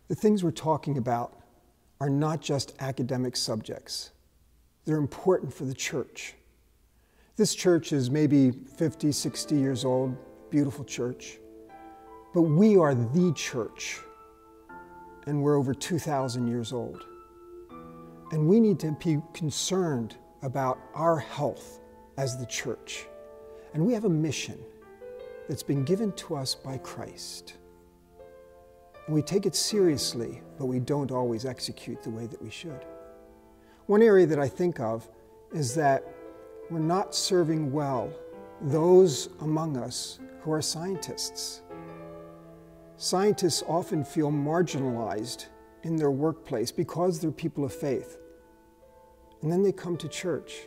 The things we're talking about are not just academic subjects. They're important for the church. This church is maybe 50, 60 years old, beautiful church. But we are the church, and we're over 2,000 years old. And we need to be concerned about our health as the church. And we have a mission that's been given to us by Christ. And we take it seriously, but we don't always execute the way that we should. One area that I think of is that we're not serving well those among us who are scientists. Scientists often feel marginalized in their workplace because they're people of faith. And then they come to church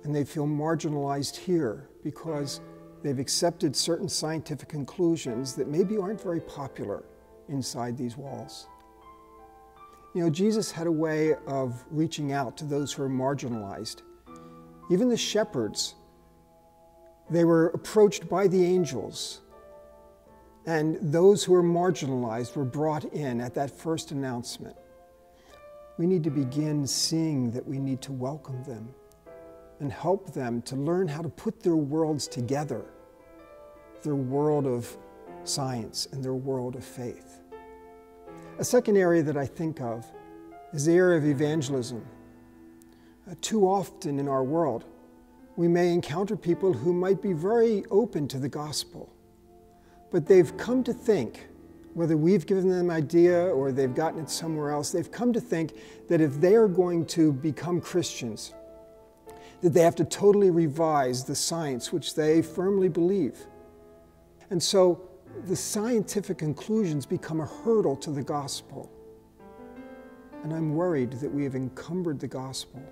and they feel marginalized here because they've accepted certain scientific conclusions that maybe aren't very popular inside these walls. You know, Jesus had a way of reaching out to those who are marginalized. Even the shepherds, they were approached by the angels, and those who were marginalized were brought in at that first announcement. We need to begin seeing that we need to welcome them and help them to learn how to put their worlds together, their world of science and their world of faith. A second area that I think of is the area of evangelism. Too often in our world, we may encounter people who might be very open to the gospel, but they've come to think, whether we've given them an idea or they've gotten it somewhere else, they've come to think that if they are going to become Christians, that they have to totally revise the science which they firmly believe. And so the scientific conclusions become a hurdle to the gospel. And I'm worried that we have encumbered the gospel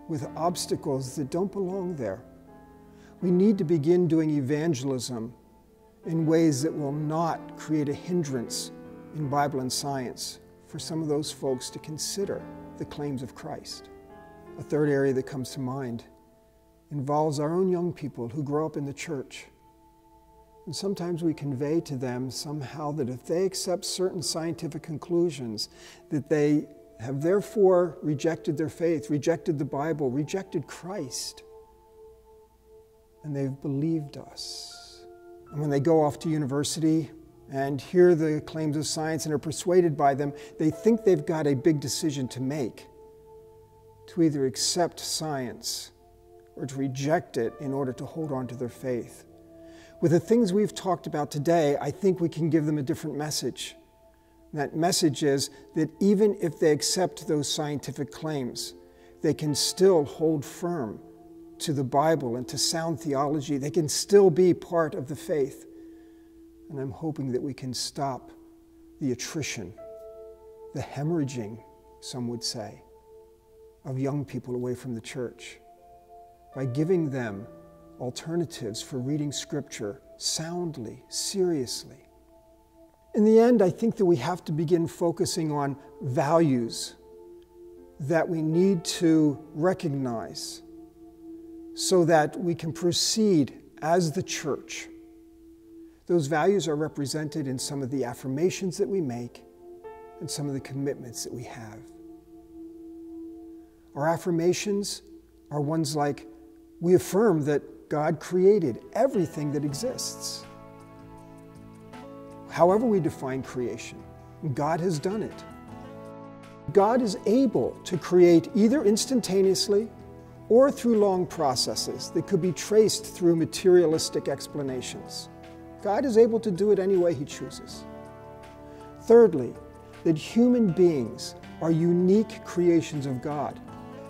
with obstacles that don't belong there. We need to begin doing evangelism in ways that will not create a hindrance in Bible and science for some of those folks to consider the claims of Christ. A third area that comes to mind involves our own young people who grow up in the church. And sometimes we convey to them somehow that if they accept certain scientific conclusions, that they have therefore rejected their faith, rejected the Bible, rejected Christ, and they've believed us. And when they go off to university and hear the claims of science and are persuaded by them, they think they've got a big decision to make, to either accept science or to reject it in order to hold on to their faith. With the things we've talked about today, I think we can give them a different message. And that message is that even if they accept those scientific claims, they can still hold firm to the Bible and to sound theology. They can still be part of the faith. And I'm hoping that we can stop the attrition, the hemorrhaging, some would say, of young people away from the church by giving them alternatives for reading Scripture soundly, seriously. In the end, I think that we have to begin focusing on values that we need to recognize so that we can proceed as the church. Those values are represented in some of the affirmations that we make and some of the commitments that we have. Our affirmations are ones like, we affirm that God created everything that exists. However we define creation, God has done it. God is able to create either instantaneously or through long processes that could be traced through materialistic explanations. God is able to do it any way He chooses. Thirdly, that human beings are unique creations of God,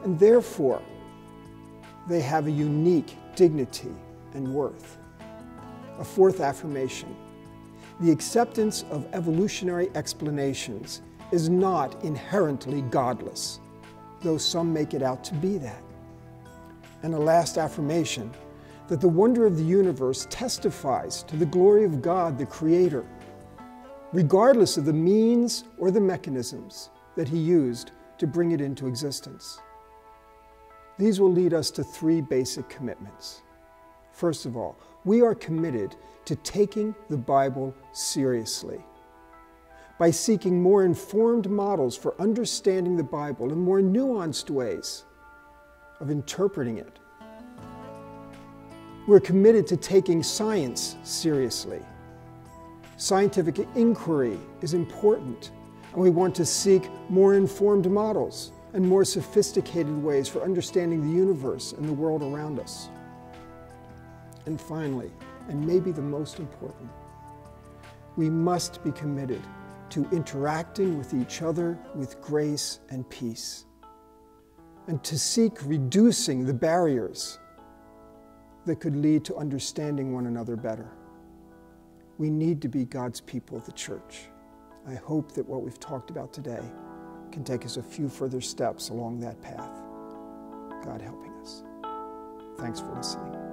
and therefore they have a unique dignity and worth. A fourth affirmation, the acceptance of evolutionary explanations is not inherently godless, though some make it out to be that. And a last affirmation, that the wonder of the universe testifies to the glory of God, the Creator, regardless of the means or the mechanisms that He used to bring it into existence. These will lead us to three basic commitments. First of all, we are committed to taking the Bible seriously. by seeking more informed models for understanding the Bible and more nuanced ways of interpreting it. We're committed to taking science seriously. Scientific inquiry is important, and we want to seek more informed models and more sophisticated ways for understanding the universe and the world around us. And finally, and maybe the most important, we must be committed to interacting with each other with grace and peace, and to seek reducing the barriers that could lead to understanding one another better. We need to be God's people, the church. I hope that what we've talked about today can take us a few further steps along that path. God helping us. Thanks for listening.